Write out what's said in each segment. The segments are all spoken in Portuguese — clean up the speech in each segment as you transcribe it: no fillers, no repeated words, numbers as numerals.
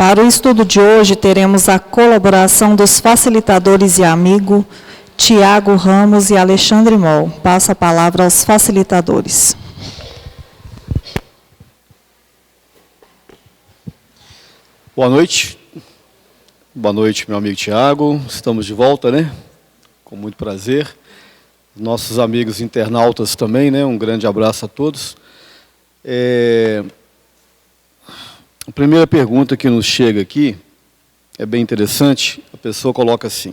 Para o estudo de hoje, teremos a colaboração dos facilitadores e amigo Tiago Ramos e Alexandre Moll. Passo a palavra aos facilitadores. Boa noite. Boa noite, meu amigo Tiago. Estamos de volta, né? Com muito prazer. Nossos amigos internautas também, né? Um grande abraço a todos. A primeira pergunta que nos chega aqui é bem interessante. A pessoa coloca assim: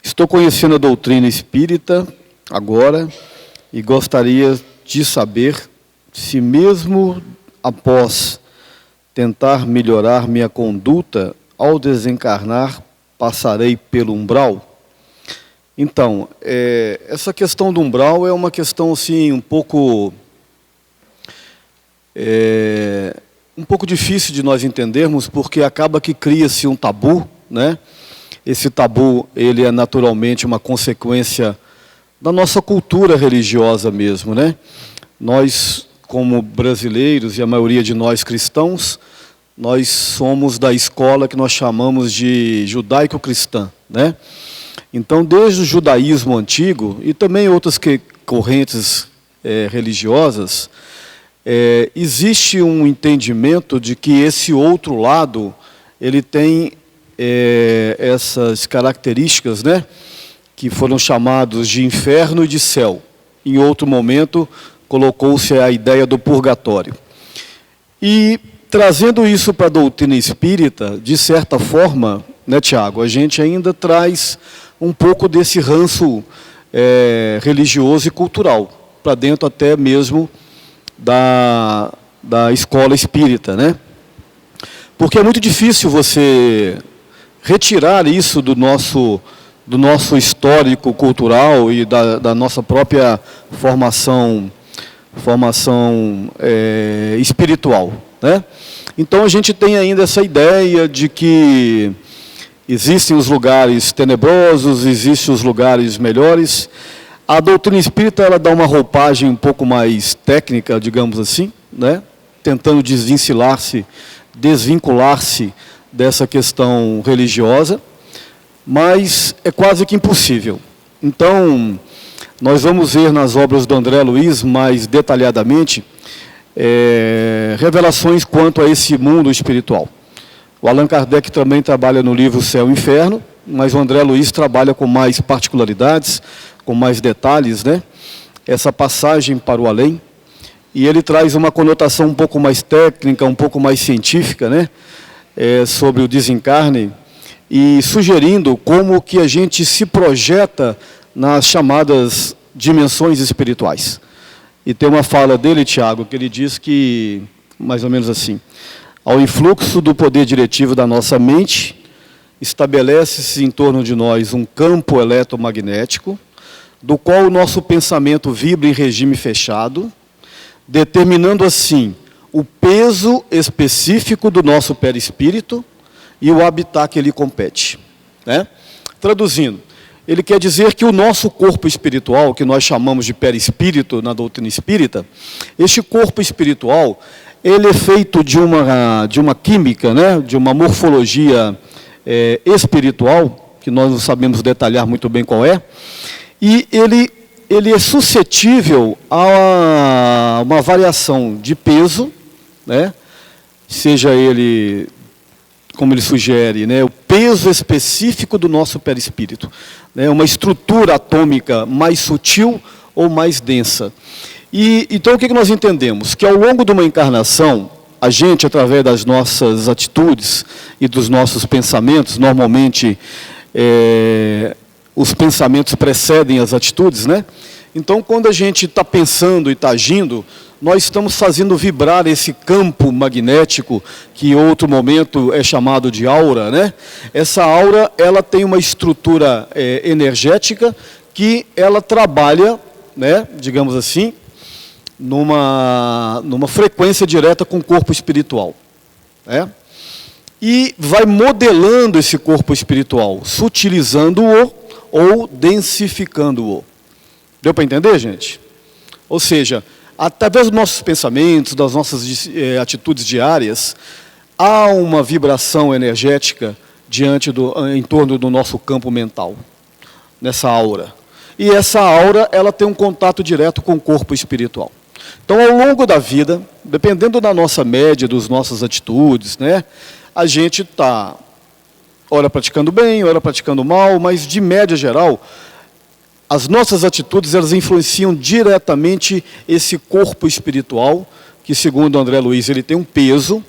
estou conhecendo a doutrina espírita agora e gostaria de saber se mesmo após tentar melhorar minha conduta, ao desencarnar, passarei pelo umbral? Então, essa questão do umbral é uma questão assim, um pouco difícil de nós entendermos, porque acaba que cria-se um tabu, né? Esse tabu, ele é naturalmente uma consequência da nossa cultura religiosa mesmo, né? Nós, como brasileiros, e a maioria de nós cristãos, nós somos da escola que nós chamamos de judaico-cristã, né? Então, desde o judaísmo antigo, e também outras correntes religiosas, existe um entendimento de que esse outro lado, ele tem essas características, né, que foram chamados de inferno e de céu. Em outro momento, colocou-se a ideia do purgatório. E, trazendo isso para a doutrina espírita, de certa forma, né, Tiago, a gente ainda traz um pouco desse ranço religioso e cultural, para dentro até mesmo da escola espírita, né? Porque é muito difícil você retirar isso do nosso histórico cultural e da nossa própria formação espiritual, né? Então a gente tem ainda essa ideia de que existem os lugares tenebrosos, existem os lugares melhores. A doutrina espírita, ela dá uma roupagem um pouco mais técnica, digamos assim, né? Tentando desvincular-se dessa questão religiosa, mas é quase que impossível. Então, nós vamos ver nas obras do André Luiz, mais detalhadamente, revelações quanto a esse mundo espiritual. O Allan Kardec também trabalha no livro Céu e Inferno, mas o André Luiz trabalha com mais particularidades, com mais detalhes, né? Essa passagem para o além, e ele traz uma conotação um pouco mais técnica, um pouco mais científica, né? Sobre o desencarne, e sugerindo como que a gente se projeta nas chamadas dimensões espirituais. E tem uma fala dele, Tiago, que ele diz que, mais ou menos assim: ao influxo do poder diretivo da nossa mente, estabelece-se em torno de nós um campo eletromagnético, do qual o nosso pensamento vibra em regime fechado, determinando assim o peso específico do nosso perispírito e o habitat que lhe compete, né? Traduzindo, ele quer dizer que o nosso corpo espiritual, que nós chamamos de perispírito na doutrina espírita, este corpo espiritual, ele é feito de uma química, né, de uma morfologia espiritual, que nós não sabemos detalhar muito bem qual é, e ele é suscetível a uma variação de peso, né, seja ele, como ele sugere, né, o peso específico do nosso perispírito, né, uma estrutura atômica mais sutil ou mais densa. E então o que nós entendemos? Que ao longo de uma encarnação, a gente, através das nossas atitudes e dos nossos pensamentos, normalmente os pensamentos precedem as atitudes, né? Então, quando a gente está pensando e está agindo, nós estamos fazendo vibrar esse campo magnético, que em outro momento é chamado de aura, né? Essa aura, ela tem uma estrutura energética que ela trabalha, né, digamos assim, numa frequência direta com o corpo espiritual, né? E vai modelando esse corpo espiritual, sutilizando-o ou densificando-o. Deu para entender, gente? Ou seja, através dos nossos pensamentos, das nossas atitudes diárias, há uma vibração energética em torno do nosso campo mental, nessa aura. E essa aura, ela tem um contato direto com o corpo espiritual. Então, ao longo da vida, dependendo da nossa média, das nossas atitudes, né, a gente está, ora praticando bem, ora praticando mal, mas de média geral, as nossas atitudes, elas influenciam diretamente esse corpo espiritual, que segundo André Luiz, ele tem um peso,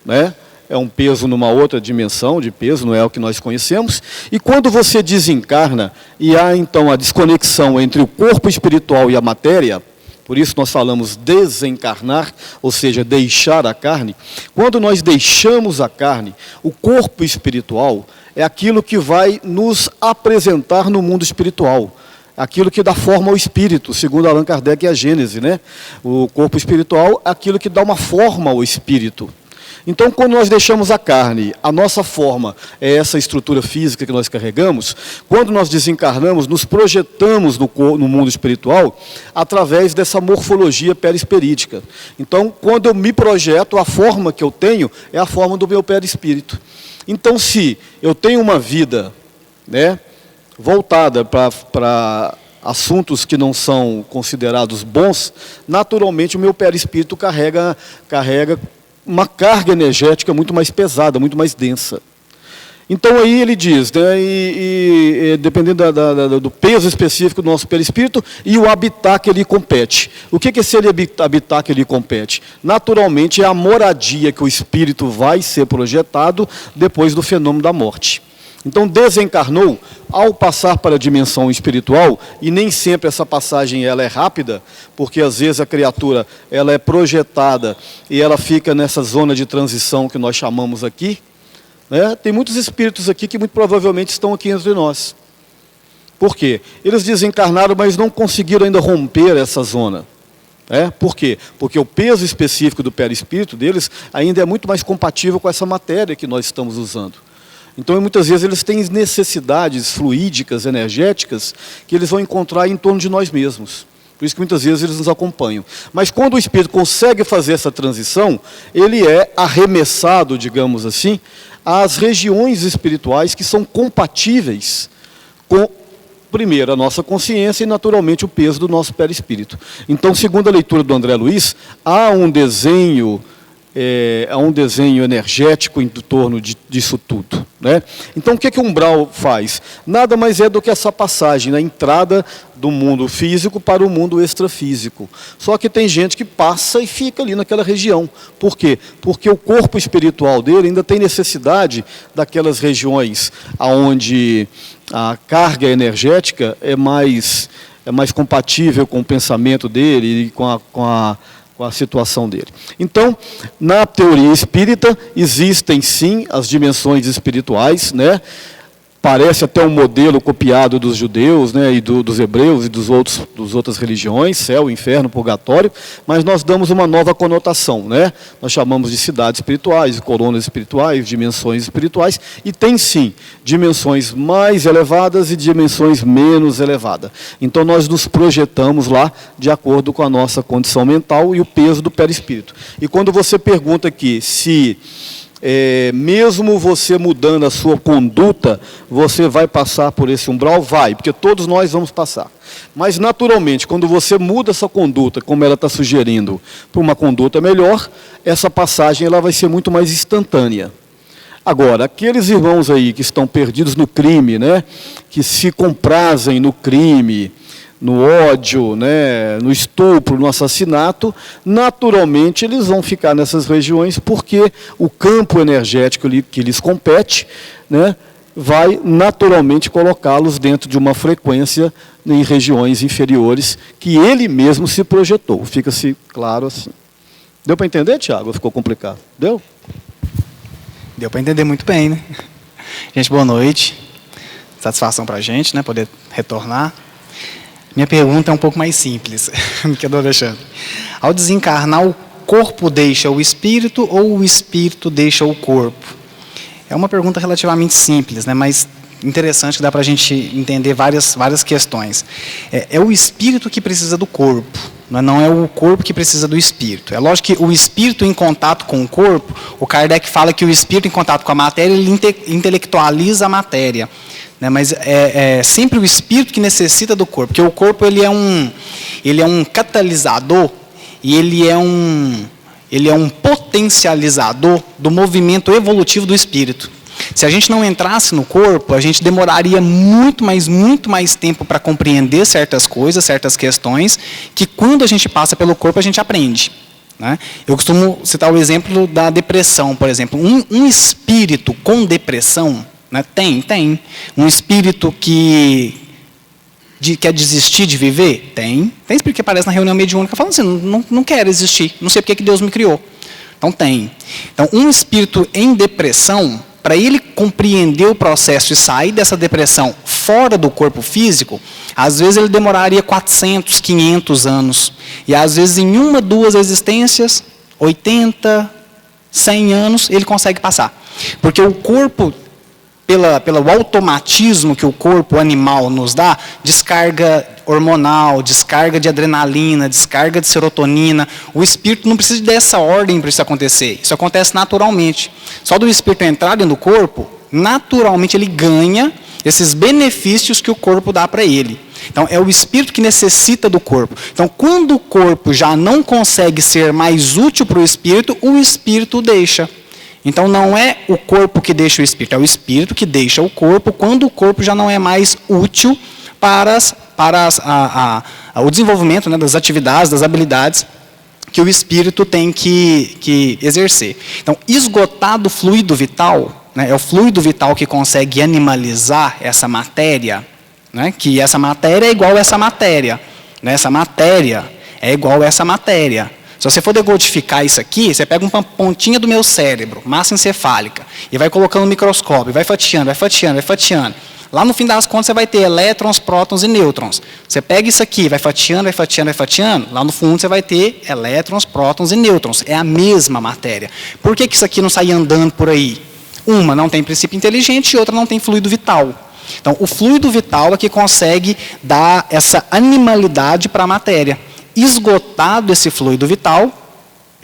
né? É um peso numa outra dimensão de peso, não é o que nós conhecemos. E quando você desencarna, e há então a desconexão entre o corpo espiritual e a matéria, por isso nós falamos desencarnar, ou seja, deixar a carne. Quando nós deixamos a carne, o corpo espiritual é aquilo que vai nos apresentar no mundo espiritual. Aquilo que dá forma ao espírito, segundo Allan Kardec e a Gênese, né? O corpo espiritual é aquilo que dá uma forma ao espírito. Então, quando nós deixamos a carne, a nossa forma é essa estrutura física que nós carregamos. Quando nós desencarnamos, nos projetamos no mundo espiritual através dessa morfologia perispirítica. Então, quando eu me projeto, a forma que eu tenho é a forma do meu perispírito. Então, se eu tenho uma vida, né, voltada para assuntos que não são considerados bons, naturalmente o meu perispírito carrega uma carga energética muito mais pesada, muito mais densa. Então aí ele diz, né, dependendo do peso específico do nosso perispírito e o habitat que ele compete. O que é esse habitat que ele compete? Naturalmente é a moradia que o espírito vai ser projetado depois do fenômeno da morte. Então desencarnou, ao passar para a dimensão espiritual, e nem sempre essa passagem ela é rápida, porque às vezes a criatura ela é projetada e ela fica nessa zona de transição que nós chamamos aqui, né? Tem muitos espíritos aqui que muito provavelmente estão aqui entre nós. Por quê? Eles desencarnaram, mas não conseguiram ainda romper essa zona. Por quê? Porque o peso específico do perispírito deles ainda é muito mais compatível com essa matéria que nós estamos usando. Então, muitas vezes, eles têm necessidades fluídicas, energéticas, que eles vão encontrar em torno de nós mesmos. Por isso que muitas vezes eles nos acompanham. Mas quando o espírito consegue fazer essa transição, ele é arremessado, digamos assim, às regiões espirituais que são compatíveis com, primeiro, a nossa consciência e, naturalmente, o peso do nosso perispírito. Então, segundo a leitura do André Luiz, há um desenho energético em torno disso tudo, né? Então, o que o umbral faz? Nada mais é do que essa passagem, na entrada do mundo físico para o mundo extrafísico. Só que tem gente que passa e fica ali naquela região. Por quê? Porque o corpo espiritual dele ainda tem necessidade daquelas regiões onde a carga energética é mais compatível com o pensamento dele e com a situação dele. Então, na teoria espírita, existem sim as dimensões espirituais, né? Parece até um modelo copiado dos judeus, né, e dos hebreus e das outras religiões, céu, inferno, purgatório, mas nós damos uma nova conotação, né? Nós chamamos de cidades espirituais, coronas espirituais, dimensões espirituais, e tem sim dimensões mais elevadas e dimensões menos elevadas. Então nós nos projetamos lá de acordo com a nossa condição mental e o peso do perispírito. E quando você pergunta aqui se mesmo você mudando a sua conduta, você vai passar por esse umbral? Vai, porque todos nós vamos passar. Mas, naturalmente, quando você muda essa conduta, como ela está sugerindo, para uma conduta melhor, essa passagem ela vai ser muito mais instantânea. Agora, aqueles irmãos aí que estão perdidos no crime, né, que se comprazem no crime, no ódio, né, no estupro, no assassinato, naturalmente eles vão ficar nessas regiões porque o campo energético que lhes compete, né, vai naturalmente colocá-los dentro de uma frequência em regiões inferiores que ele mesmo se projetou. Fica-se claro assim. Deu para entender, Tiago? Ficou complicado? Deu? Deu para entender muito bem, né? Gente, boa noite. Satisfação para a gente, né, poder retornar. Minha pergunta é um pouco mais simples do que a do Alexandre. Ao desencarnar, o corpo deixa o espírito ou o espírito deixa o corpo? É uma pergunta relativamente simples, né, mas interessante, que dá para a gente entender várias questões. É o espírito que precisa do corpo, Não é o corpo que precisa do espírito. É lógico que o espírito em contato com o corpo, o Kardec fala que o espírito em contato com a matéria, ele intelectualiza a matéria. Né? Mas é sempre o espírito que necessita do corpo, porque o corpo ele é um catalisador e ele é um potencializador do movimento evolutivo do espírito. Se a gente não entrasse no corpo, a gente demoraria muito mais tempo para compreender certas coisas, certas questões, que quando a gente passa pelo corpo, a gente aprende. Né? Eu costumo citar o exemplo da depressão, por exemplo. Um espírito com depressão, né? Tem. Um espírito que quer desistir de viver? Tem espírito que aparece na reunião mediúnica falando assim, não quero existir, não sei porque que Deus me criou. Então tem. Então, um espírito em depressão, para ele compreender o processo e sair dessa depressão fora do corpo físico, às vezes ele demoraria 400, 500 anos. E às vezes em 1, 2 existências, 80, 100 anos, ele consegue passar. Porque o corpo, pelo automatismo que o corpo animal nos dá, descarga hormonal, descarga de adrenalina, descarga de serotonina. O espírito não precisa dessa ordem para isso acontecer. Isso acontece naturalmente. Só do espírito entrar dentro do corpo, naturalmente ele ganha esses benefícios que o corpo dá para ele. Então, é o espírito que necessita do corpo. Então, quando o corpo já não consegue ser mais útil para o espírito o deixa. Então, não é o corpo que deixa o espírito, é o espírito que deixa o corpo quando o corpo já não é mais útil para o desenvolvimento, né, das atividades, das habilidades que o espírito tem que exercer. Então, esgotado o fluido vital, né, é o fluido vital que consegue animalizar essa matéria, né, que essa matéria é igual a essa matéria. Né, essa matéria é igual a essa matéria. Se você for decodificar isso aqui, você pega uma pontinha do meu cérebro, massa encefálica, e vai colocando no microscópio, vai fatiando. Lá no fim das contas você vai ter elétrons, prótons e nêutrons. Você pega isso aqui, vai fatiando, lá no fundo você vai ter elétrons, prótons e nêutrons. É a mesma matéria. Por que isso aqui não sai andando por aí? Uma não tem princípio inteligente e outra não tem fluido vital. Então, o fluido vital é que consegue dar essa animalidade para a matéria. Esgotado esse fluido vital,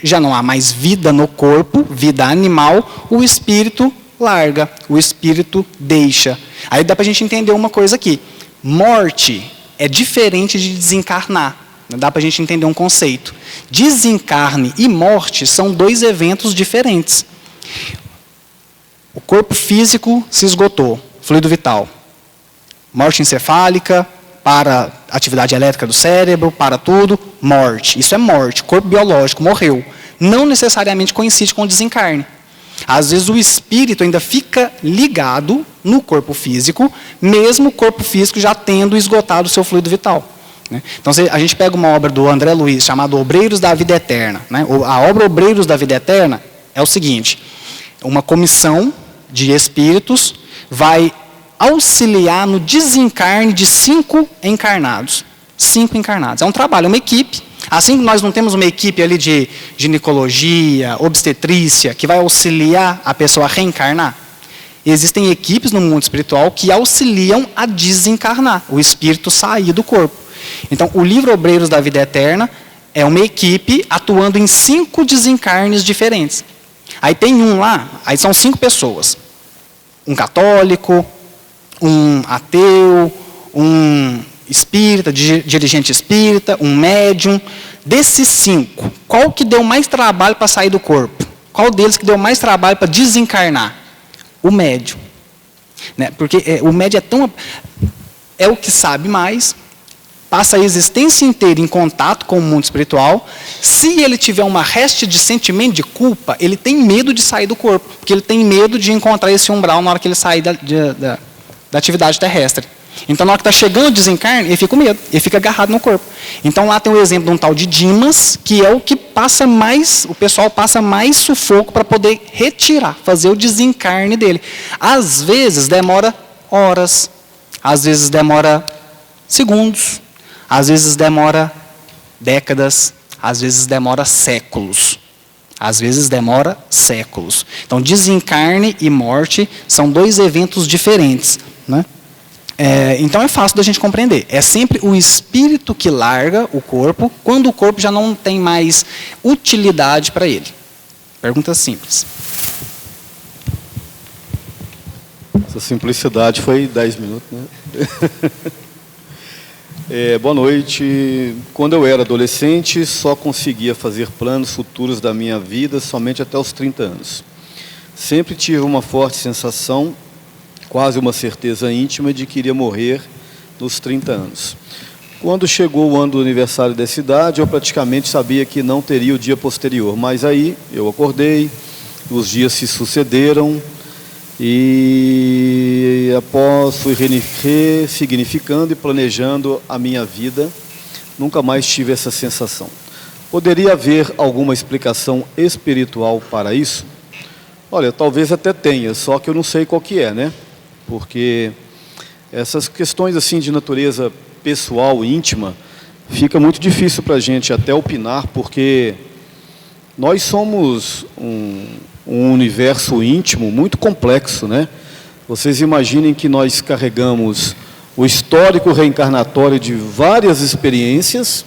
já não há mais vida no corpo, vida animal, o espírito larga, o espírito deixa. Aí dá para a gente entender uma coisa aqui. Morte é diferente de desencarnar. Dá para a gente entender um conceito. Desencarne e morte são 2 eventos diferentes. O corpo físico se esgotou, fluido vital. Morte encefálica, para a atividade elétrica do cérebro, para tudo, morte. Isso é morte, corpo biológico, morreu. Não necessariamente coincide com o desencarne. Às vezes o espírito ainda fica ligado no corpo físico, mesmo o corpo físico já tendo esgotado o seu fluido vital. Então, a gente pega uma obra do André Luiz, chamada Obreiros da Vida Eterna. A obra Obreiros da Vida Eterna é o seguinte: uma comissão de espíritos vai auxiliar no desencarne de 5 encarnados. 5 encarnados. É um trabalho, é uma equipe. Assim que nós não temos uma equipe ali de ginecologia, obstetrícia, que vai auxiliar a pessoa a reencarnar, existem equipes no mundo espiritual que auxiliam a desencarnar, o espírito sair do corpo. Então, o livro Obreiros da Vida Eterna é uma equipe atuando em 5 desencarnes diferentes. Aí tem um lá, aí são 5 pessoas. Um católico, um ateu, um espírita, dirigente espírita, um médium. Desses 5, qual que deu mais trabalho para sair do corpo? Qual deles que deu mais trabalho para desencarnar? O médium. Né? Porque o médium é o que sabe mais, passa a existência inteira em contato com o mundo espiritual. Se ele tiver uma reste de sentimento de culpa, ele tem medo de sair do corpo, porque ele tem medo de encontrar esse umbral na hora que ele sair da atividade terrestre. Então, na hora que está chegando o desencarne, ele fica com medo, ele fica agarrado no corpo. Então, lá tem o exemplo de um tal de Dimas, que é o que passa mais, o pessoal passa mais sufoco para poder retirar, fazer o desencarne dele. Às vezes demora horas, às vezes demora segundos, às vezes demora décadas, às vezes demora séculos. Às vezes demora séculos. Então, desencarne e morte são 2 eventos diferentes. Né? Então é fácil da gente compreender. É sempre o espírito que larga o corpo quando o corpo já não tem mais utilidade para ele. Pergunta simples. Essa simplicidade foi 10 minutos, né? Boa noite. Quando eu era adolescente, só conseguia fazer planos futuros da minha vida somente até os 30 anos. Sempre tive uma forte sensação, quase uma certeza íntima, de que iria morrer nos 30 anos. Quando chegou o ano do aniversário dessa idade, eu praticamente sabia que não teria o dia posterior. Mas aí eu acordei, os dias se sucederam, e após fui ressignificando e planejando a minha vida, nunca mais tive essa sensação. Poderia haver alguma explicação espiritual para isso? Olha, talvez até tenha, só que eu não sei qual que é, né? Porque essas questões assim de natureza pessoal, íntima, fica muito difícil para a gente até opinar, porque nós somos um universo íntimo muito complexo, né? Vocês imaginem que nós carregamos o histórico reencarnatório de várias experiências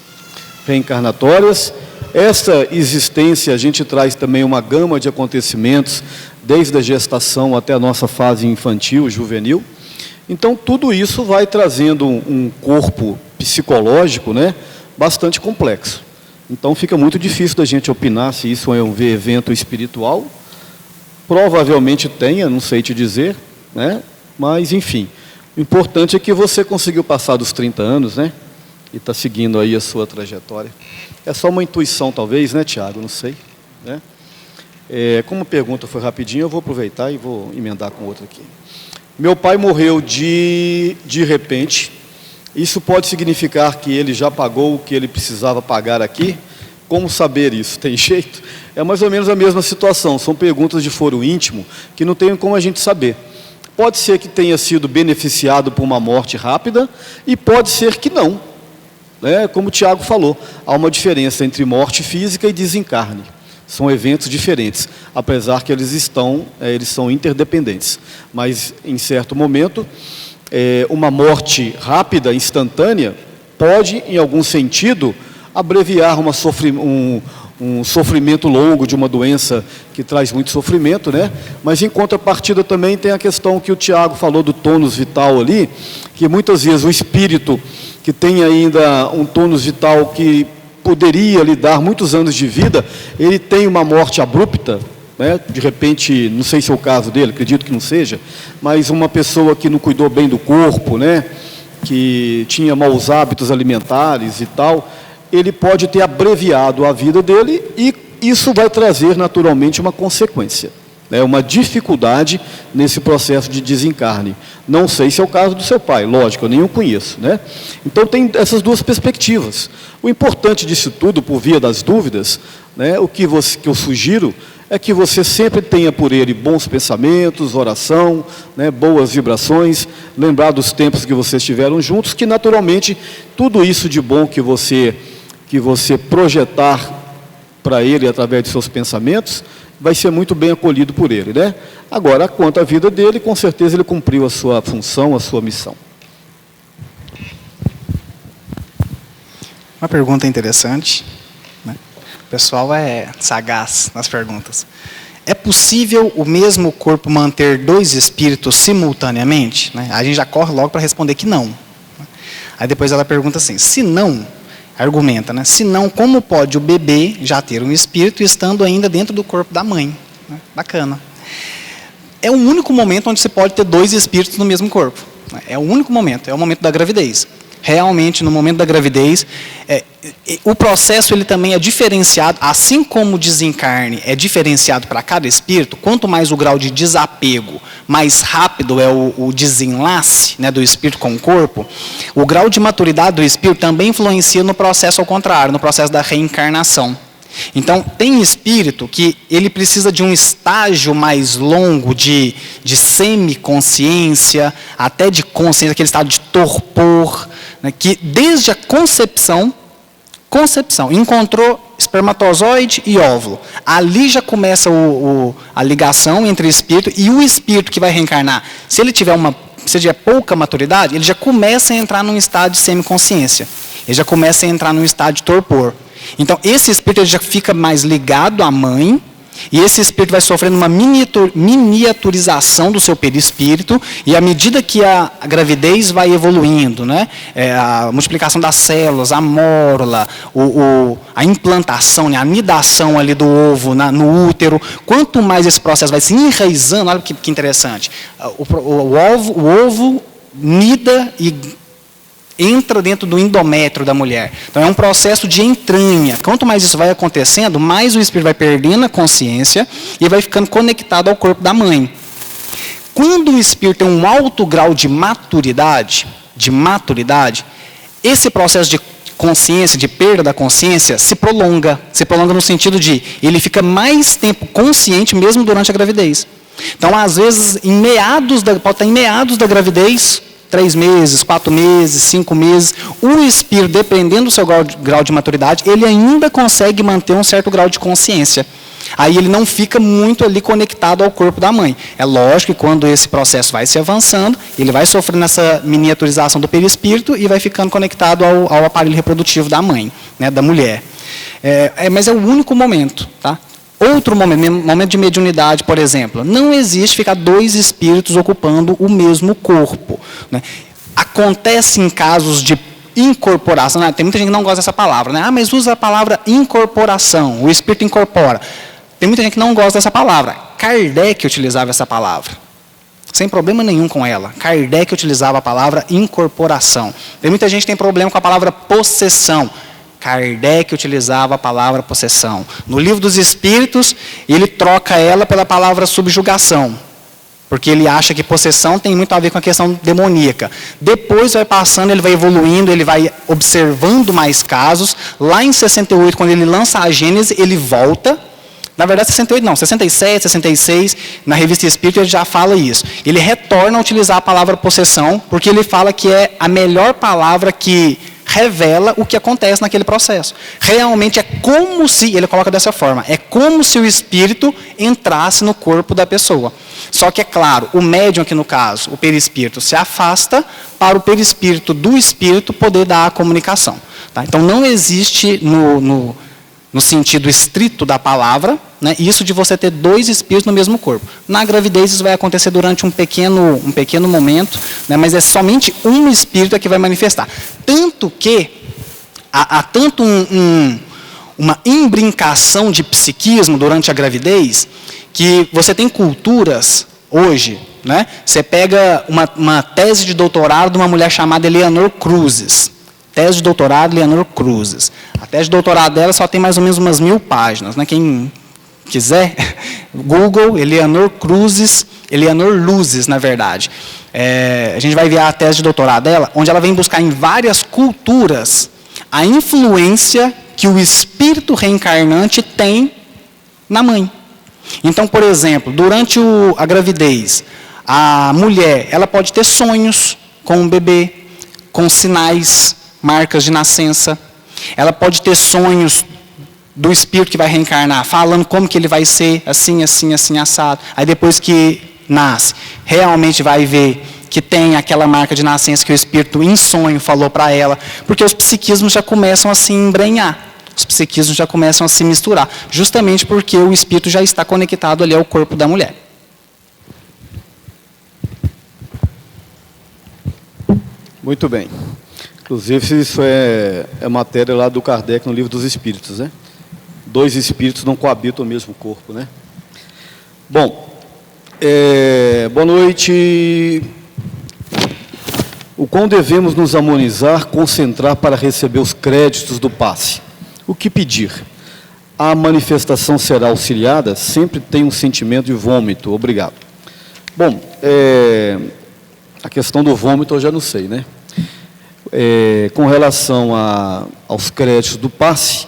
reencarnatórias. Esta existência, a gente traz também uma gama de acontecimentos, desde a gestação até a nossa fase infantil, juvenil. Então, tudo isso vai trazendo um corpo psicológico, né, bastante complexo. Então, fica muito difícil da gente opinar se isso é um evento espiritual. Provavelmente tenha, não sei te dizer, né? Mas, enfim, o importante é que você conseguiu passar dos 30 anos, né? E está seguindo aí a sua trajetória. É só uma intuição, talvez, né, Tiago? Não sei, né? Como a pergunta foi rapidinho, eu vou aproveitar e vou emendar com outra aqui. Meu pai morreu de repente. Isso pode significar que ele já pagou o que ele precisava pagar aqui? Como saber isso? Tem jeito? É mais ou menos a mesma situação. São perguntas de foro íntimo que não tem como a gente saber. Pode ser que tenha sido beneficiado por uma morte rápida e pode ser que não. Como o Tiago falou, há uma diferença entre morte física e desencarne. São eventos diferentes, apesar que eles são interdependentes. Mas, em certo momento, uma morte rápida, instantânea, pode, em algum sentido, abreviar um sofrimento longo de uma doença que traz muito sofrimento, né? Mas, em contrapartida, também tem a questão que o Tiago falou do tônus vital ali, que muitas vezes o espírito que tem ainda um tônus vital que poderia lhe dar muitos anos de vida, ele tem uma morte abrupta, né? De repente, não sei se é o caso dele, acredito que não seja, mas uma pessoa que não cuidou bem do corpo, né? Que tinha maus hábitos alimentares e tal, ele pode ter abreviado a vida dele e isso vai trazer naturalmente uma consequência, né? Uma dificuldade nesse processo de desencarne. Não sei se é o caso do seu pai, lógico, eu nem o conheço, né? Então tem essas duas perspectivas. O importante disso tudo, por via das dúvidas, né, o que eu sugiro é que você sempre tenha por ele bons pensamentos, oração, né, boas vibrações, lembrar dos tempos que vocês estiveram juntos, que naturalmente tudo isso de bom que você projetar para ele através de seus pensamentos, vai ser muito bem acolhido por ele, né? Agora, quanto à vida dele, com certeza ele cumpriu a sua função, a sua missão. Uma pergunta interessante, né? O pessoal é sagaz nas perguntas. É possível o mesmo corpo manter dois espíritos simultaneamente? Né? A gente já corre logo para responder que não. Aí depois ela pergunta assim, se não, argumenta, né? Se não, como pode o bebê já ter um espírito estando ainda dentro do corpo da mãe? Né? Bacana. É o único momento onde você pode ter dois espíritos no mesmo corpo. É o único momento, é o momento da gravidez. Realmente, no momento da gravidez, o processo ele também é diferenciado, assim como o desencarne é diferenciado para cada espírito, quanto mais o grau de desapego, mais rápido é o desenlace, né, do espírito com o corpo, o grau de maturidade do espírito também influencia no processo ao contrário, no processo da reencarnação. Então, tem espírito que ele precisa de um estágio mais longo de semiconsciência, até de consciência, aquele estado de torpor, né, que desde a concepção, encontrou espermatozoide e óvulo. Ali já começa a ligação entre o espírito e o espírito que vai reencarnar. Se ele tiver uma se tiver pouca maturidade, ele já começa a entrar num estado de semiconsciência. Ele já começa a entrar num estado de torpor. Então, esse espírito ele já fica mais ligado à mãe, e esse espírito vai sofrendo uma miniaturização do seu perispírito, e à medida que a gravidez vai evoluindo, né, a multiplicação das células, a mórula, a implantação, né, a anidação ali do ovo no útero, quanto mais esse processo vai se enraizando, olha que interessante, o ovo nida e entra dentro do endométrio da mulher. Então é um processo de entranha. Quanto mais isso vai acontecendo, mais o espírito vai perdendo a consciência e vai ficando conectado ao corpo da mãe. Quando o espírito tem um alto grau de maturidade, esse processo de consciência, de perda da consciência, se prolonga no sentido de ele fica mais tempo consciente mesmo durante a gravidez. Então, às vezes, pode estar em meados da gravidez, 3 meses, 4 meses, 5 meses, o espírito, dependendo do seu grau de maturidade, ele ainda consegue manter um certo grau de consciência. Aí ele não fica muito ali conectado ao corpo da mãe. É lógico que quando esse processo vai se avançando, ele vai sofrendo essa miniaturização do perispírito e vai ficando conectado ao aparelho reprodutivo da mãe, né, da mulher. Mas é o único momento, tá? Outro momento de mediunidade, por exemplo, não existe ficar 2 espíritos ocupando o mesmo corpo, né? Acontece em casos de incorporação, né? Tem muita gente que não gosta dessa palavra, né? Mas usa a palavra incorporação, o espírito incorpora. Tem muita gente que não gosta dessa palavra. Kardec utilizava essa palavra, sem problema nenhum com ela. Kardec utilizava a palavra incorporação. Tem muita gente que tem problema com a palavra possessão. Kardec utilizava a palavra possessão. No Livro dos Espíritos, ele troca ela pela palavra subjugação, porque ele acha que possessão tem muito a ver com a questão demoníaca. Depois vai passando, ele vai evoluindo, ele vai observando mais casos. Lá em 68, quando ele lança a Gênese, ele volta. Na verdade, 68 não, 67, 66, na Revista Espírita ele já fala isso. Ele retorna a utilizar a palavra possessão, porque ele fala que é a melhor palavra que revela o que acontece naquele processo. Realmente é como se, ele coloca dessa forma, é como se o espírito entrasse no corpo da pessoa. Só que é claro, o médium aqui no caso, o perispírito, se afasta para o perispírito do espírito poder dar a comunicação. Tá? Então não existe no sentido estrito da palavra, né, isso de você ter 2 espíritos no mesmo corpo. Na gravidez isso vai acontecer durante um pequeno momento, né, mas é somente um espírito que vai manifestar. Tanto que há tanto uma imbrincação de psiquismo durante a gravidez, que você tem culturas hoje, né, você pega uma tese de doutorado de uma mulher chamada Eleanor Cruzes. Tese de doutorado, Eleanor Cruzes. A tese de doutorado dela só tem mais ou menos umas 1000 páginas. Né? Quem quiser, Google, Eleanor Cruzes, Eleanor Luzes, na verdade. A gente vai ver a tese de doutorado dela, onde ela vem buscar em várias culturas a influência que o espírito reencarnante tem na mãe. Então, por exemplo, durante a gravidez, a mulher ela pode ter sonhos com o bebê, com sinais, marcas de nascença. Ela pode ter sonhos do espírito que vai reencarnar, falando como que ele vai ser, assim, assim, assim, assado. Aí depois que nasce, realmente vai ver que tem aquela marca de nascença que o espírito em sonho falou para ela, porque os psiquismos já começam a se embrenhar, os psiquismos já começam a se misturar, justamente porque o espírito já está conectado ali ao corpo da mulher. Muito bem. Inclusive, isso é matéria lá do Kardec no Livro dos Espíritos, né? 2 espíritos não coabitam o mesmo corpo, né? Bom, boa noite. O quão devemos nos harmonizar, concentrar para receber os créditos do passe? O que pedir? A manifestação será auxiliada? Sempre tem um sentimento de vômito. Obrigado. Bom, a questão do vômito eu já não sei, né? Com relação aos créditos do passe,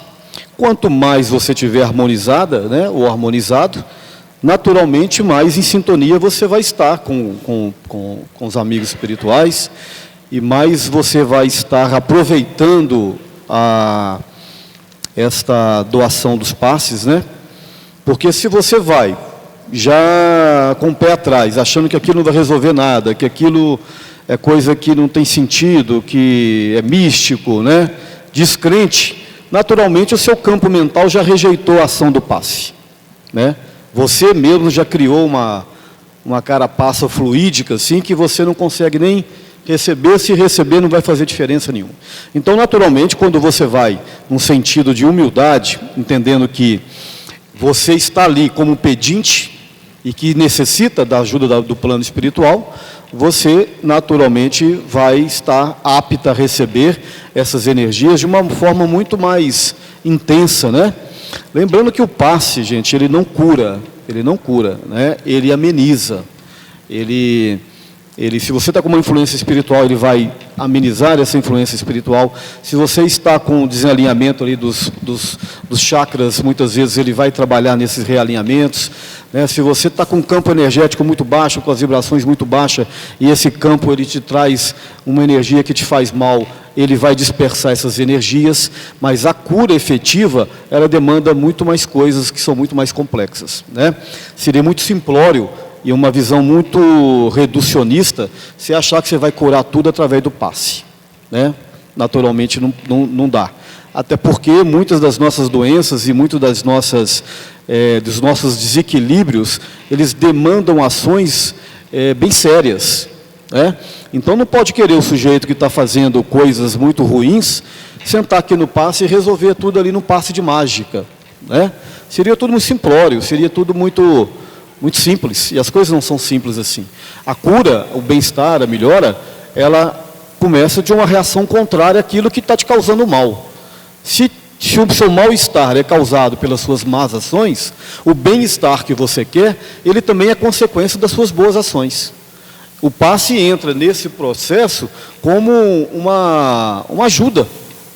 quanto mais você tiver harmonizada, né, ou harmonizado, naturalmente mais em sintonia você vai estar com os amigos espirituais e mais você vai estar aproveitando esta doação dos passes, né? Porque se você vai já com o pé atrás, achando que aquilo não vai resolver nada, que aquilo é coisa que não tem sentido, que é místico, né? Descrente, naturalmente o seu campo mental já rejeitou a ação do passe, né? Você mesmo já criou uma carapaça fluídica, assim, que você não consegue nem receber, se receber não vai fazer diferença nenhuma. Então, naturalmente, quando você vai num sentido de humildade, entendendo que você está ali como pedinte e que necessita da ajuda do plano espiritual, você naturalmente vai estar apta a receber essas energias de uma forma muito mais intensa, né? Lembrando que o passe, gente, ele não cura, né? Ele ameniza, ele, se você está com uma influência espiritual, ele vai amenizar essa influência espiritual. Se você está com o desalinhamento ali dos chakras, muitas vezes ele vai trabalhar nesses realinhamentos, né? Se você está com um campo energético muito baixo, com as vibrações muito baixas, e esse campo ele te traz uma energia que te faz mal, ele vai dispersar essas energias, mas a cura efetiva, ela demanda muito mais coisas que são muito mais complexas, né? Seria muito simplório e uma visão muito reducionista, se achar que você vai curar tudo através do passe, né? Naturalmente não dá. Até porque muitas das nossas doenças e muitos dos nossos desequilíbrios, eles demandam ações bem sérias, né? Então não pode querer o sujeito que está fazendo coisas muito ruins, sentar aqui no passe e resolver tudo ali no passe de mágica, né? Seria tudo muito simplório, seria tudo muito simples, e as coisas não são simples assim. A cura, o bem-estar, a melhora, ela começa de uma reação contrária àquilo que está te causando mal. Se o seu mal-estar é causado pelas suas más ações, o bem-estar que você quer, ele também é consequência das suas boas ações. O passe entra nesse processo como uma ajuda,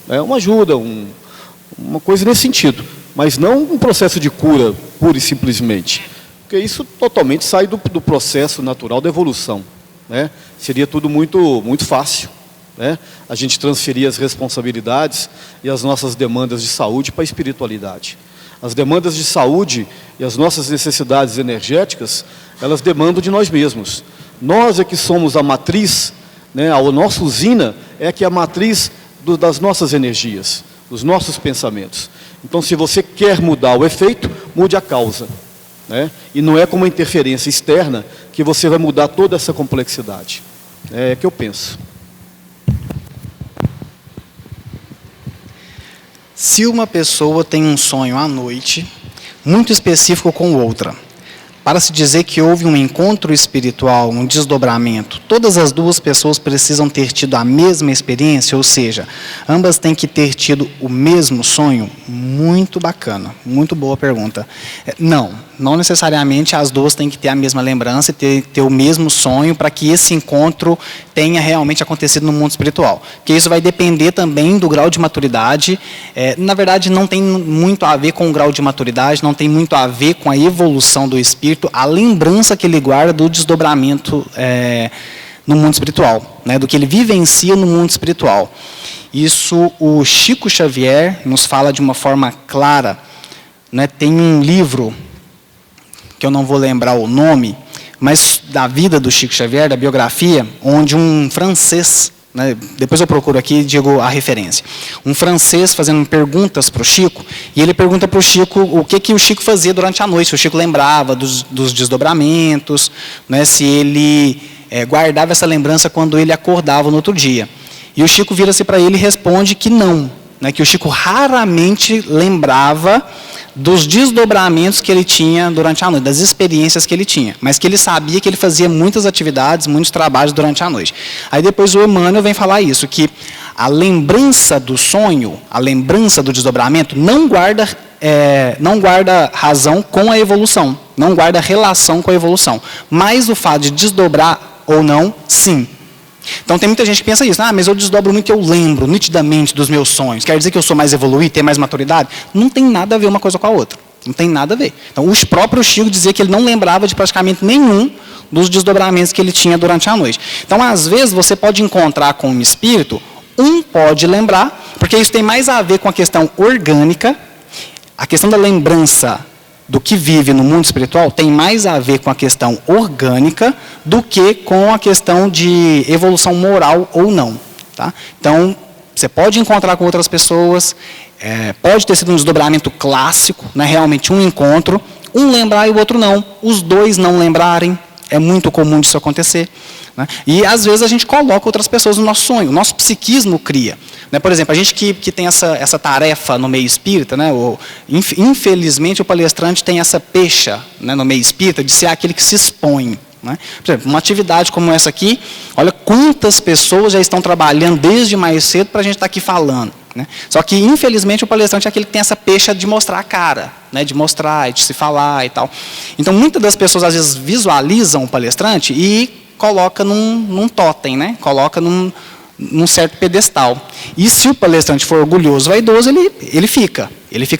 né? Uma coisa nesse sentido, mas não um processo de cura, pura e simplesmente. Porque isso totalmente sai do processo natural da evolução, né? Seria tudo muito fácil, né? A gente transferir as responsabilidades e as nossas demandas de saúde para a espiritualidade. As demandas de saúde e as nossas necessidades energéticas, elas demandam de nós mesmos. Nós é que somos a matriz, né? A nossa usina é que é a matriz das nossas energias, dos nossos pensamentos. Então, se você quer mudar o efeito, mude a causa, né? E não é com uma interferência externa que você vai mudar toda essa complexidade. É que eu penso. Se uma pessoa tem um sonho à noite, muito específico com outra, para se dizer que houve um encontro espiritual, um desdobramento, todas as duas pessoas precisam ter tido a mesma experiência, ou seja, ambas têm que ter tido o mesmo sonho? Muito bacana, muito boa pergunta. Não necessariamente as duas têm que ter a mesma lembrança e ter o mesmo sonho para que esse encontro tenha realmente acontecido no mundo espiritual. Porque isso vai depender também do grau de maturidade. Na verdade, não tem muito a ver com o grau de maturidade, não tem muito a ver com a evolução do espírito, a lembrança que ele guarda do desdobramento no mundo espiritual, né, do que ele vivencia no mundo espiritual. Isso o Chico Xavier nos fala de uma forma clara, né? Tem um livro que eu não vou lembrar o nome, mas da vida do Chico Xavier, da biografia, onde um francês, né, depois eu procuro aqui e digo a referência, um francês fazendo perguntas para o Chico, e ele pergunta para o Chico o que o Chico fazia durante a noite, se o Chico lembrava dos desdobramentos, né, se ele guardava essa lembrança quando ele acordava no outro dia. E o Chico vira-se para ele e responde que não, né, que o Chico raramente lembrava dos desdobramentos que ele tinha durante a noite, das experiências que ele tinha, mas que ele sabia que ele fazia muitas atividades, muitos trabalhos durante a noite. Aí depois o Emmanuel vem falar isso, que a lembrança do sonho, a lembrança do desdobramento, não guarda razão com a evolução, não guarda relação com a evolução, mas o fato de desdobrar ou não, sim. Então tem muita gente que pensa isso, mas eu desdobro muito e eu lembro nitidamente dos meus sonhos. Quer dizer que eu sou mais evoluído, tenho mais maturidade? Não tem nada a ver uma coisa com a outra. Não tem nada a ver. Então o próprio Chico dizia que ele não lembrava de praticamente nenhum dos desdobramentos que ele tinha durante a noite. Então às vezes você pode encontrar com um espírito, um pode lembrar, porque isso tem mais a ver com a questão orgânica, a questão da lembrança do que vive no mundo espiritual tem mais a ver com a questão orgânica do que com a questão de evolução moral ou não. Tá? Então, você pode encontrar com outras pessoas, pode ter sido um desdobramento clássico, né, realmente um encontro, um lembrar e o outro não, os dois não lembrarem, é muito comum disso acontecer. Né? E às vezes a gente coloca outras pessoas no nosso sonho, o nosso psiquismo cria. Né? Por exemplo, a gente que tem essa tarefa no meio espírita, né? Infelizmente o palestrante tem essa pecha, né, no meio espírita de ser aquele que se expõe. Né? Por exemplo, uma atividade como essa aqui, olha quantas pessoas já estão trabalhando desde mais cedo para a gente estar aqui falando. Né? Só que, infelizmente, o palestrante é aquele que tem essa pecha de mostrar a cara, né? De mostrar, de se falar e tal. Então, muitas das pessoas, às vezes, visualizam o palestrante e coloca num totem, né? Coloca num certo pedestal. E se o palestrante for orgulhoso, vaidoso, ele fica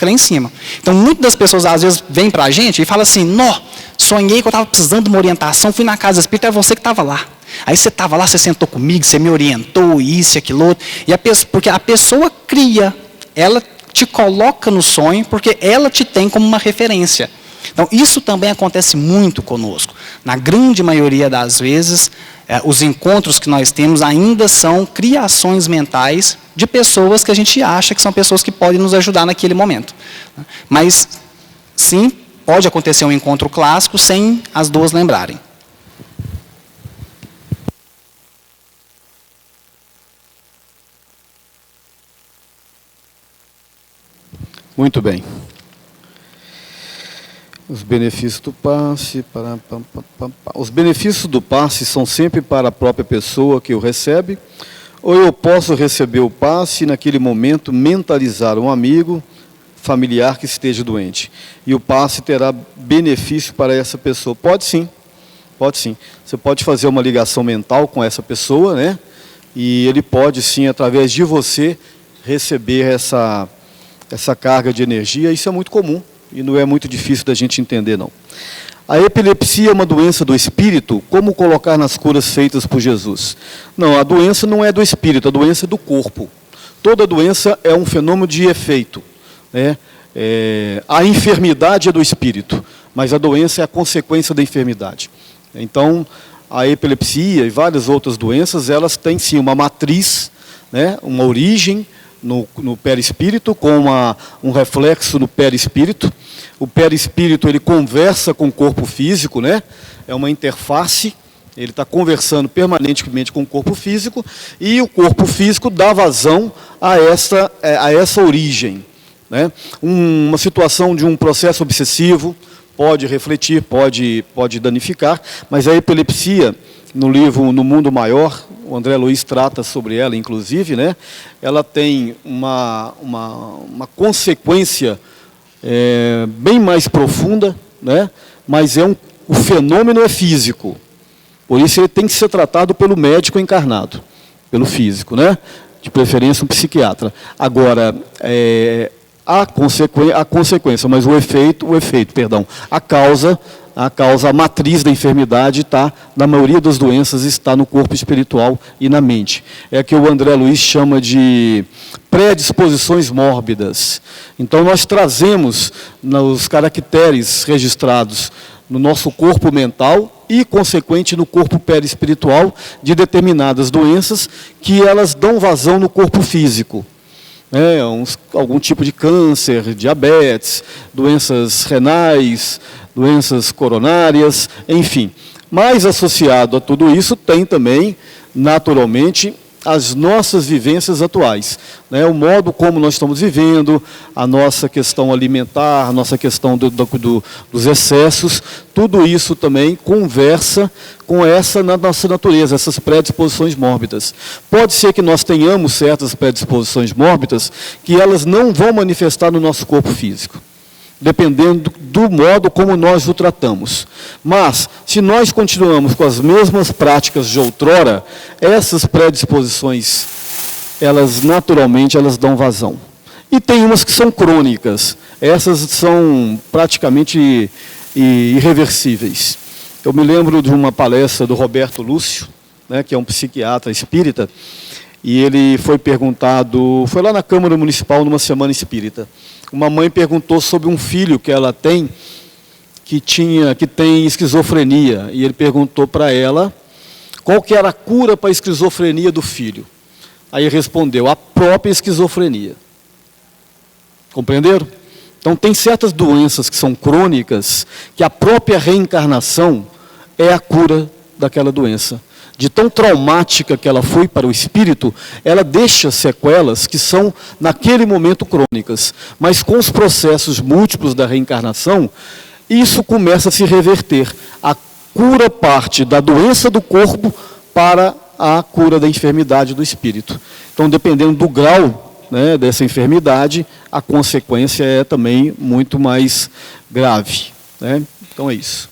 lá em cima. Então, muitas das pessoas, às vezes, vêm para a gente e falam assim, nó, sonhei que eu estava precisando de uma orientação, fui na casa espírita, é você que estava lá. Aí você estava lá, você sentou comigo, você me orientou, isso, aquilo, outro. Porque a pessoa cria, ela te coloca no sonho, porque ela te tem como uma referência. Então, isso também acontece muito conosco. Na grande maioria das vezes, os encontros que nós temos ainda são criações mentais de pessoas que a gente acha que são pessoas que podem nos ajudar naquele momento. Mas, sim, pode acontecer um encontro clássico sem as duas lembrarem. Muito bem. Os benefícios do passe. Os benefícios do passe são sempre para a própria pessoa que o recebe, ou eu posso receber o passe e naquele momento mentalizar um amigo, familiar que esteja doente. E o passe terá benefício para essa pessoa. Pode sim. Pode sim. Você pode fazer uma ligação mental com essa pessoa, né? E ele pode sim, através de você, receber essa carga de energia. Isso é muito comum e não é muito difícil da gente entender, não. A epilepsia é uma doença do espírito. Como colocar nas curas feitas por Jesus? Não, a doença não é do espírito, a doença é do corpo. Toda doença é um fenômeno de efeito. Né? A enfermidade é do espírito, mas a doença é a consequência da enfermidade. Então, a epilepsia e várias outras doenças, elas têm sim uma matriz, né? Uma origem no perispírito, com um reflexo no perispírito. O perispírito, ele conversa com o corpo físico, né? É uma interface, ele está conversando permanentemente com o corpo físico, e o corpo físico dá vazão a essa origem. Né? Uma situação de um processo obsessivo pode refletir, pode danificar, mas a epilepsia, no livro No Mundo Maior, o André Luiz trata sobre ela, inclusive, né? Ela tem uma consequência bem mais profunda, né? Mas o fenômeno é físico. Por isso ele tem que ser tratado pelo médico encarnado, pelo físico, né? De preferência um psiquiatra. Agora, a consequência, mas a matriz da enfermidade na maioria das doenças, está no corpo espiritual e na mente. É que o André Luiz chama de predisposições mórbidas. Então, nós trazemos os caracteres registrados no nosso corpo mental e, consequente, no corpo perispiritual de determinadas doenças que elas dão vazão no corpo físico. Algum tipo de câncer, diabetes, doenças renais, doenças coronárias, enfim. Mas associado a tudo isso tem também, naturalmente, as nossas vivências atuais, né? O modo como nós estamos vivendo, a nossa questão alimentar, a nossa questão dos excessos, tudo isso também conversa com na nossa natureza, essas predisposições mórbidas. Pode ser que nós tenhamos certas predisposições mórbidas que elas não vão manifestar no nosso corpo físico, dependendo do modo como nós o tratamos. Mas, se nós continuamos com as mesmas práticas de outrora, essas predisposições, elas naturalmente dão vazão. E tem umas que são crônicas, essas são praticamente irreversíveis. Eu me lembro de uma palestra do Roberto Lúcio, né, que é um psiquiatra espírita, e ele foi lá na Câmara Municipal numa semana espírita. Uma mãe perguntou sobre um filho que ela tem, que tem esquizofrenia, e ele perguntou para ela qual que era a cura para a esquizofrenia do filho. Aí respondeu, a própria esquizofrenia. Compreenderam? Então tem certas doenças que são crônicas, que a própria reencarnação é a cura daquela doença. De tão traumática que ela foi para o espírito, ela deixa sequelas que são, naquele momento, crônicas. Mas com os processos múltiplos da reencarnação, isso começa a se reverter. A cura parte da doença do corpo para a cura da enfermidade do espírito. Então, dependendo do grau, né, dessa enfermidade, a consequência é também muito mais grave, né? Então é isso.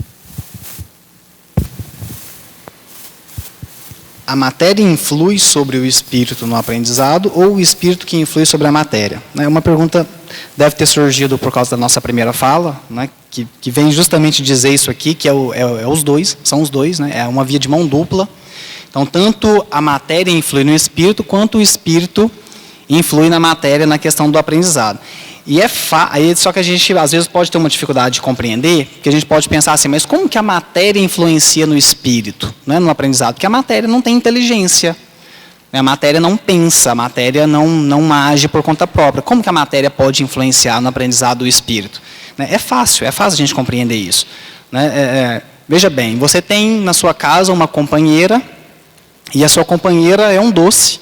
A matéria influi sobre o espírito no aprendizado ou o espírito que influi sobre a matéria? Uma pergunta deve ter surgido por causa da nossa primeira fala, né, que vem justamente dizer isso aqui, que os dois, são os dois, né, é uma via de mão dupla. Então, tanto a matéria influi no espírito, quanto o espírito influi na matéria na questão do aprendizado. E só que a gente, às vezes, pode ter uma dificuldade de compreender, porque a gente pode pensar assim, mas como que a matéria influencia no espírito, né, no aprendizado? Porque a matéria não tem inteligência, a matéria não pensa, a matéria não age por conta própria. Como que a matéria pode influenciar no aprendizado do espírito? É fácil a gente compreender isso. Veja bem, você tem na sua casa uma companheira, e a sua companheira é um doce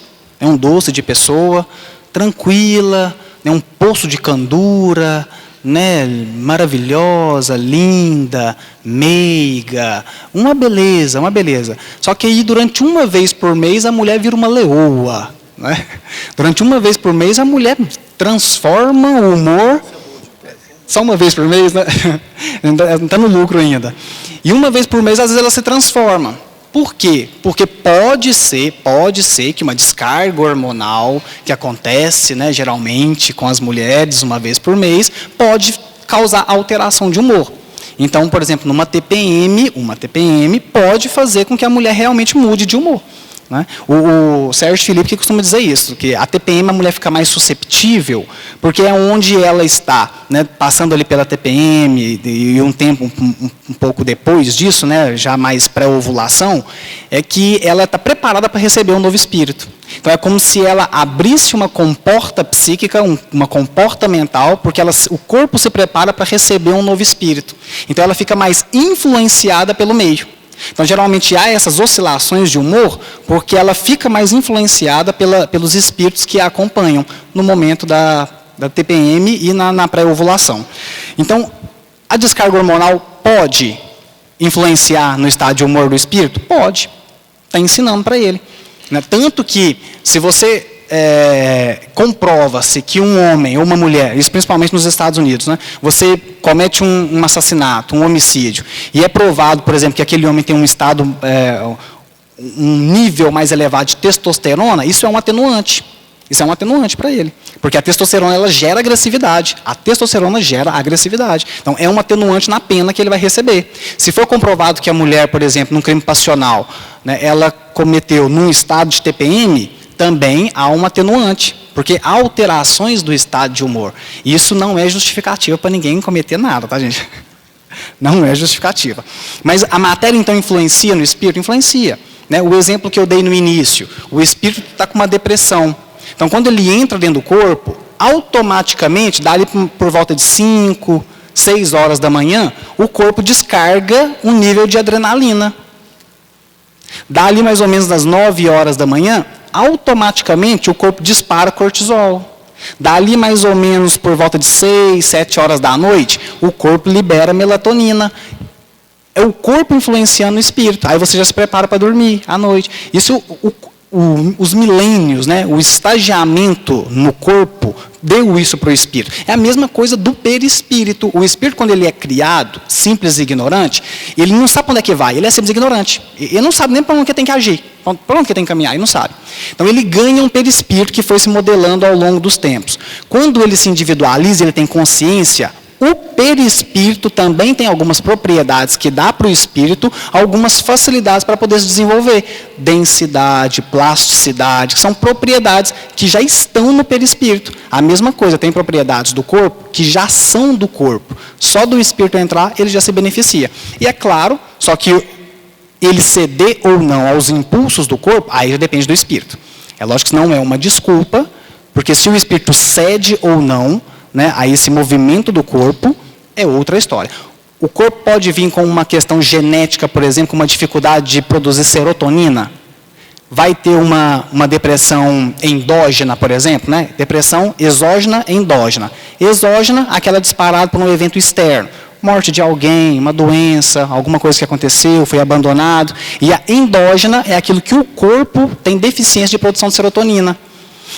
de pessoa, tranquila, um poço de candura, né, maravilhosa, linda, meiga, uma beleza. Só que aí, durante uma vez por mês, a mulher vira uma leoa. Né? Durante uma vez por mês, a mulher transforma o humor. Só uma vez por mês, né? Não está no lucro ainda. E uma vez por mês, às vezes, ela se transforma. Por quê? Porque pode ser que uma descarga hormonal que acontece, né, geralmente com as mulheres uma vez por mês, pode causar alteração de humor. Então, por exemplo, uma TPM pode fazer com que a mulher realmente mude de humor. Né? O Sérgio Felipe que costuma dizer isso, que a TPM a mulher fica mais susceptível, porque é onde ela está, né, passando ali pela TPM e um tempo um pouco depois disso, né, já mais pré-ovulação, é que ela está preparada para receber um novo espírito. Então é como se ela abrisse uma comporta psíquica, uma comporta mental, porque o corpo se prepara para receber um novo espírito. Então ela fica mais influenciada pelo meio. Então, geralmente, há essas oscilações de humor porque ela fica mais influenciada pelos espíritos que a acompanham no momento da TPM e na pré-ovulação. Então, a descarga hormonal pode influenciar no estado de humor do espírito? Pode. Está ensinando para ele. Né? Tanto que, se você comprova-se que um homem ou uma mulher, isso principalmente nos Estados Unidos, né, você comete um assassinato, um homicídio, e é provado, por exemplo, que aquele homem tem um estado, um nível mais elevado de testosterona, isso é um atenuante. Isso é um atenuante para ele. Porque a testosterona ela gera agressividade. A testosterona gera agressividade. Então, é um atenuante na pena que ele vai receber. Se for comprovado que a mulher, por exemplo, num crime passional, né, ela cometeu num estado de TPM, também há um atenuante, porque há alterações do estado de humor. Isso não é justificativa para ninguém cometer nada, tá, gente? Não é justificativa. Mas a matéria, então, influencia no espírito? Influencia. Né? O exemplo que eu dei no início, o espírito está com uma depressão. Então, quando ele entra dentro do corpo, automaticamente, dali por volta de 5, 6 horas da manhã, o corpo descarga um nível de adrenalina. Dali mais ou menos das 9 horas da manhã, automaticamente o corpo dispara cortisol. Dali mais ou menos por volta de 6, 7 horas da noite, o corpo libera melatonina. É o corpo influenciando o espírito. Aí você já se prepara para dormir à noite. Isso, os milênios, né, o estagiamento no corpo deu isso para o espírito. É a mesma coisa do perispírito. O espírito, quando ele é criado, simples e ignorante, ele não sabe para onde é que vai, ele é simples e ignorante. Ele não sabe nem para onde que tem que agir, para onde que tem que caminhar, ele não sabe. Então ele ganha um perispírito que foi se modelando ao longo dos tempos. Quando ele se individualiza, ele tem consciência O perispírito também tem algumas propriedades que dá para o espírito algumas facilidades para poder se desenvolver. Densidade, plasticidade, que são propriedades que já estão no perispírito. A mesma coisa, tem propriedades do corpo que já são do corpo. Só do espírito entrar, ele já se beneficia. E é claro, só que ele ceder ou não aos impulsos do corpo, aí já depende do espírito. É lógico que não é uma desculpa, porque se o espírito cede ou não, né, a esse movimento do corpo, é outra história. O corpo pode vir com uma questão genética, por exemplo, com uma dificuldade de produzir serotonina. Vai ter uma depressão endógena, por exemplo, né? Depressão exógena e endógena. Exógena, aquela disparada por um evento externo. Morte de alguém, uma doença, alguma coisa que aconteceu, foi abandonado. E a endógena é aquilo que o corpo tem deficiência de produção de serotonina.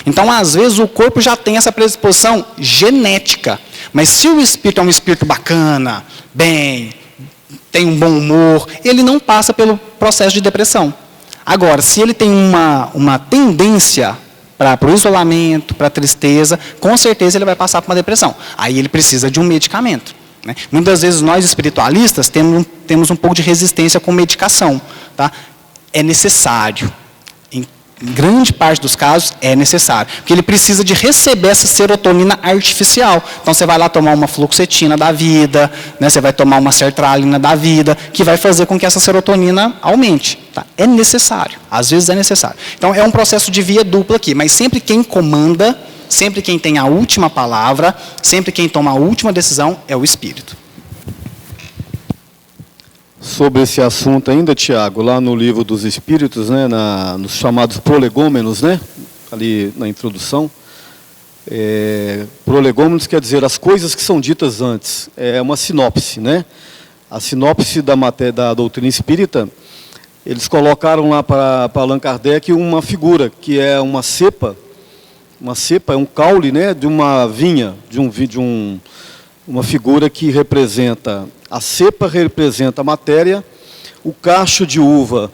Então, às vezes, o corpo já tem essa predisposição genética. Mas se o espírito é um espírito bacana, bem, tem um bom humor, ele não passa pelo processo de depressão. Agora, se ele tem uma tendência para o isolamento, para a tristeza, com certeza ele vai passar por uma depressão. Aí ele precisa de um medicamento. Né? Muitas vezes nós espiritualistas temos um pouco de resistência com medicação. Tá? É necessário. Em grande parte dos casos, é necessário. Porque ele precisa de receber essa serotonina artificial. Então, você vai lá tomar uma fluoxetina da vida, né? Você vai tomar uma sertralina da vida, que vai fazer com que essa serotonina aumente. Tá? É necessário. Às vezes é necessário. Então, é um processo de via dupla aqui. Mas sempre quem comanda, sempre quem tem a última palavra, sempre quem toma a última decisão é o espírito. Sobre esse assunto ainda, Tiago, lá no livro dos Espíritos, né, nos chamados prolegômenos, né, ali na introdução, prolegômenos quer dizer as coisas que são ditas antes, é uma sinopse, né? A sinopse da doutrina espírita, eles colocaram lá para Allan Kardec uma figura, que é uma cepa é um caule, né, de uma vinha, uma figura que representa, a cepa representa a matéria, o cacho de uva,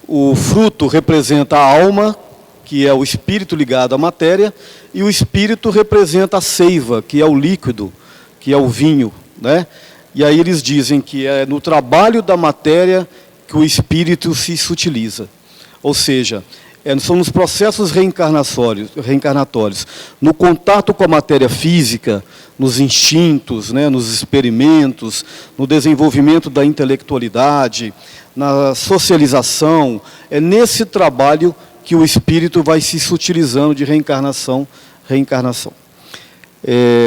o fruto representa a alma, que é o espírito ligado à matéria, e o espírito representa a seiva, que é o líquido, que é o vinho, né? E aí eles dizem que é no trabalho da matéria que o espírito se sutiliza. Ou seja, são nos processos reencarnatórios, no contato com a matéria física, nos instintos, né, nos experimentos, no desenvolvimento da intelectualidade, na socialização. É nesse trabalho que o espírito vai se sutilizando de reencarnação.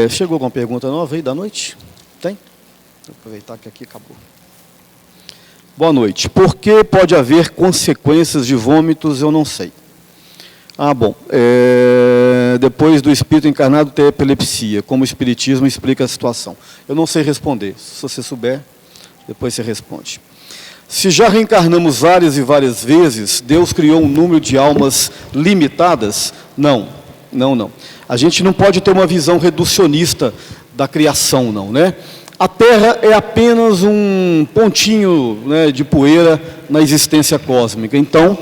Chegou alguma pergunta nova aí da noite? Tem? Vou aproveitar que aqui acabou. Boa noite. Por que pode haver consequências de vômitos? Eu não sei. Bom. Depois do espírito encarnado ter epilepsia, como o espiritismo explica a situação? Eu não sei responder. Se você souber, depois você responde. Se já reencarnamos várias e várias vezes, Deus criou um número de almas limitadas? Não. A gente não pode ter uma visão reducionista da criação, não, né? A Terra é apenas um pontinho, né, de poeira na existência cósmica. Então,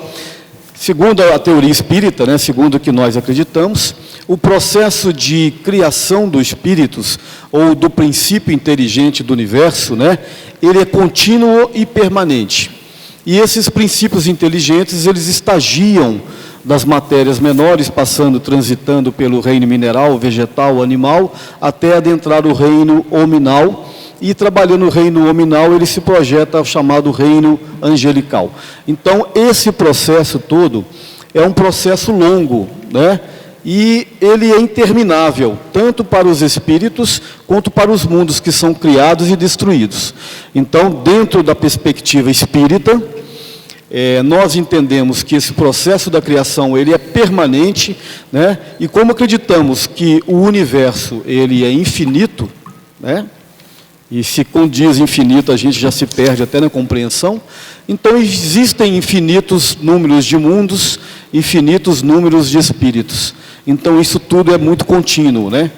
segundo a teoria espírita, né, segundo o que nós acreditamos, o processo de criação dos espíritos, ou do princípio inteligente do universo, né, ele é contínuo e permanente. E esses princípios inteligentes, eles estagiam das matérias menores, transitando pelo reino mineral, vegetal, animal, até adentrar o reino hominal, e trabalhando no reino hominal, ele se projeta ao chamado reino angelical. Então, esse processo todo é um processo longo, né? E ele é interminável, tanto para os espíritos, quanto para os mundos que são criados e destruídos. Então, dentro da perspectiva espírita, nós entendemos que esse processo da criação ele é permanente, né? E como acreditamos que o universo ele é infinito, né? E se condiz infinito, a gente já se perde até na compreensão. Então, existem infinitos números de mundos, infinitos números de espíritos. Então, isso tudo é muito contínuo, né?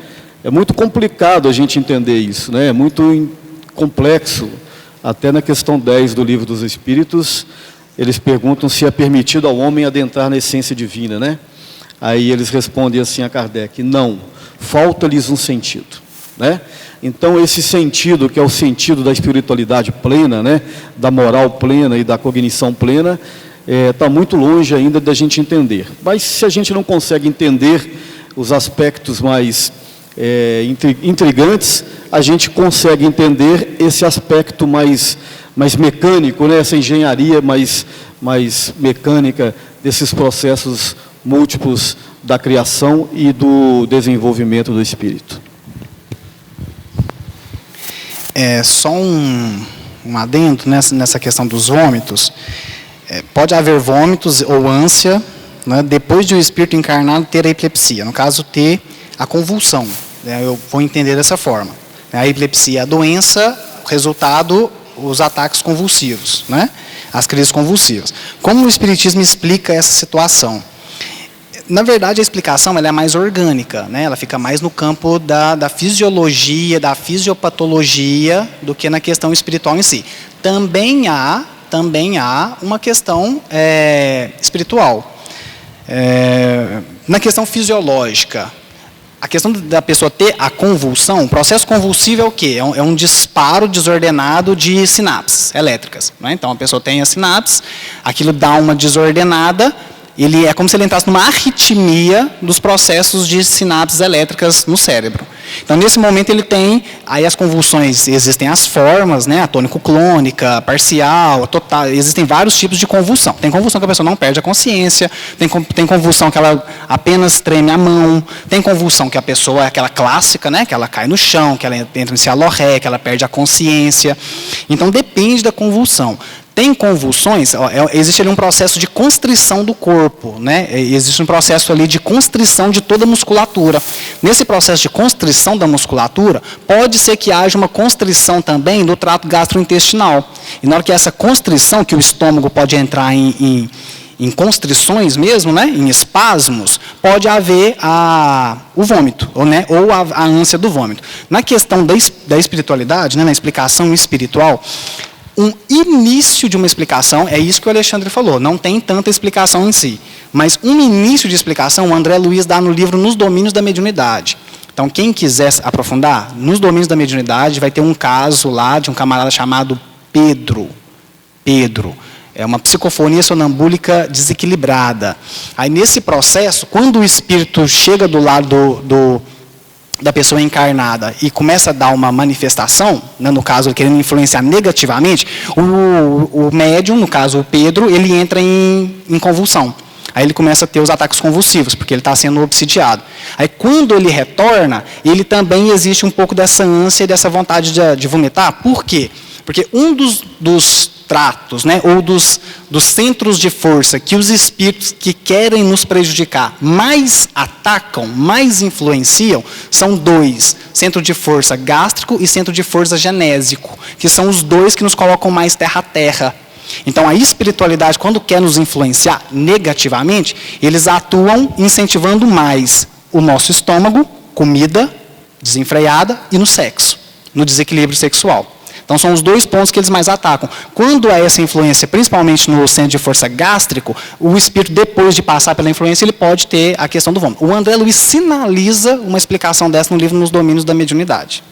É muito complicado a gente entender isso, né? É muito complexo. Até na questão 10 do Livro dos Espíritos, eles perguntam se é permitido ao homem adentrar na essência divina, né? Aí eles respondem assim a Kardec: não, falta-lhes um sentido. né? Então, esse sentido, que é o sentido da espiritualidade plena, né, da moral plena e da cognição plena, está muito longe ainda da gente entender. Mas se a gente não consegue entender os aspectos mais intrigantes, a gente consegue entender esse aspecto mais mecânico, né, essa engenharia mais mecânica desses processos múltiplos da criação e do desenvolvimento do espírito. Só um adendo nessa questão dos vômitos. Pode haver vômitos ou ânsia, né, depois de o espírito encarnado ter a epilepsia, no caso ter a convulsão, né, eu vou entender dessa forma. A epilepsia é a doença, resultado, os ataques convulsivos, né, as crises convulsivas. Como o espiritismo explica essa situação? Na verdade, a explicação ela é mais orgânica, né? Ela fica mais no campo da fisiologia, da fisiopatologia, do que na questão espiritual em si. Também há uma questão espiritual. Na questão fisiológica, a questão da pessoa ter a convulsão, o processo convulsivo é o quê? É um disparo desordenado de sinapses elétricas, né? Então, a pessoa tem as sinapses, aquilo dá uma desordenada, ele é como se ele entrasse numa arritmia dos processos de sinapses elétricas no cérebro. Então, nesse momento, ele tem, aí as convulsões, existem as formas, né, a tônico-clônica, a parcial, a total, existem vários tipos de convulsão. Tem convulsão que a pessoa não perde a consciência, tem convulsão que ela apenas treme a mão, tem convulsão que a pessoa é aquela clássica, né, que ela cai no chão, que ela entra em cialorré, que ela perde a consciência. Então, depende da convulsão. Tem convulsões, existe ali um processo de constrição do corpo, né? Existe um processo ali de constrição de toda a musculatura. Nesse processo de constrição da musculatura, pode ser que haja uma constrição também do trato gastrointestinal. E na hora que essa constrição, que o estômago pode entrar em constrições mesmo, né? Em espasmos, pode haver o vômito, ou a ânsia do vômito. Na questão da espiritualidade, né? Na explicação espiritual, um início de uma explicação, é isso que o Alexandre falou, não tem tanta explicação em si, mas um início de explicação o André Luiz dá no livro Nos Domínios da Mediunidade. Então, quem quiser aprofundar, nos Domínios da Mediunidade, vai ter um caso lá de um camarada chamado Pedro. É uma psicofonia sonambúlica desequilibrada. Aí, nesse processo, quando o espírito chega do lado da pessoa encarnada e começa a dar uma manifestação, né, no caso, querendo influenciar negativamente, o médium, no caso o Pedro, ele entra em convulsão. Aí ele começa a ter os ataques convulsivos, porque ele está sendo obsidiado. Aí quando ele retorna, ele também existe um pouco dessa ânsia e dessa vontade de vomitar. Por quê? Porque um dos tratos, né, ou dos centros de força que os espíritos que querem nos prejudicar mais atacam, mais influenciam, são dois: centro de força gástrico e centro de força genésico, que são os dois que nos colocam mais terra a terra. Então, a espiritualidade, quando quer nos influenciar negativamente, eles atuam incentivando mais o nosso estômago, comida desenfreada, e no sexo, no desequilíbrio sexual. Então, são os dois pontos que eles mais atacam. Quando há essa influência, principalmente no centro de força gástrico, o espírito, depois de passar pela influência, ele pode ter a questão do vômito. O André Luiz sinaliza uma explicação dessa no livro Nos Domínios da Mediunidade.